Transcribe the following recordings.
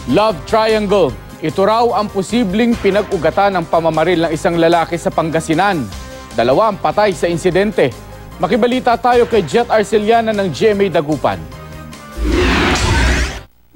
Love triangle. Ito raw ang posibleng pinag-ugatan ng pamamaril ng isang lalaki sa Pangasinan. Dalawa ang patay sa insidente. Makibalita tayo kay Jet Arceliana ng GMA Dagupan.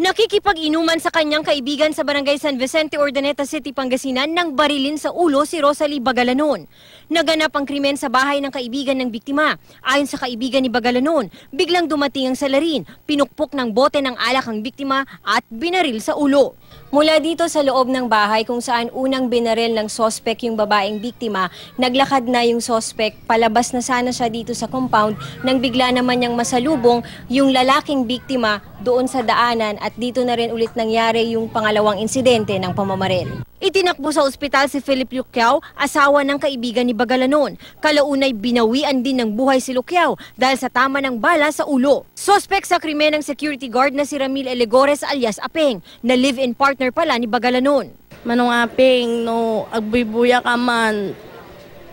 Nakikipag-inuman sa kanyang kaibigan sa Barangay San Vicente, Urdaneta City, Pangasinan nang barilin sa ulo si Rosalie Bagalanon. Naganap ang krimen sa bahay ng kaibigan ng biktima. Ayon sa kaibigan ni Bagalanon, biglang dumating ang salarin, pinukpok ng bote ng alak ang biktima at binaril sa ulo. Mula dito sa loob ng bahay kung saan unang binaril ng sospek yung babaeng biktima, naglakad na yung sospek, palabas na sana siya dito sa compound nang bigla naman niyang masalubong yung lalaking biktima doon sa daanan at dito na rin ulit nangyari yung pangalawang insidente ng pamamaril. Itinakbo sa ospital si Philip Lucao, asawa ng kaibigan ni Bagalanon. Kalaunay binawian din ng buhay si Lucao dahil sa tama ng bala sa ulo. Sospek sa krimen ng security guard na si Ramil Elegores alias Apeng, na live-in partner pala ni Bagalanon. Manong Apeng, no, agbibuya ka man,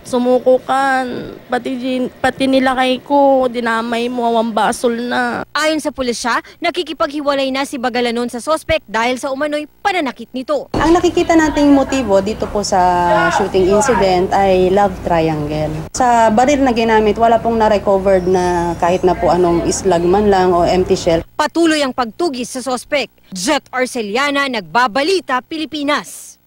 sumuko ka, pati nilakay ko, dinamay mo, awang basol na. Ayon sa pulisya, nakikipaghiwalay na si Bagalanon sa sospek dahil sa umano'y pananakit nito. Ang nakikita nating motibo dito po sa shooting incident ay love triangle. Sa baril na ginamit, wala pong na-recovered na kahit na po anong islag man lang o empty shell. Patuloy ang pagtugis sa sospek. Jet Arceliana, Nagbabalita, Pilipinas.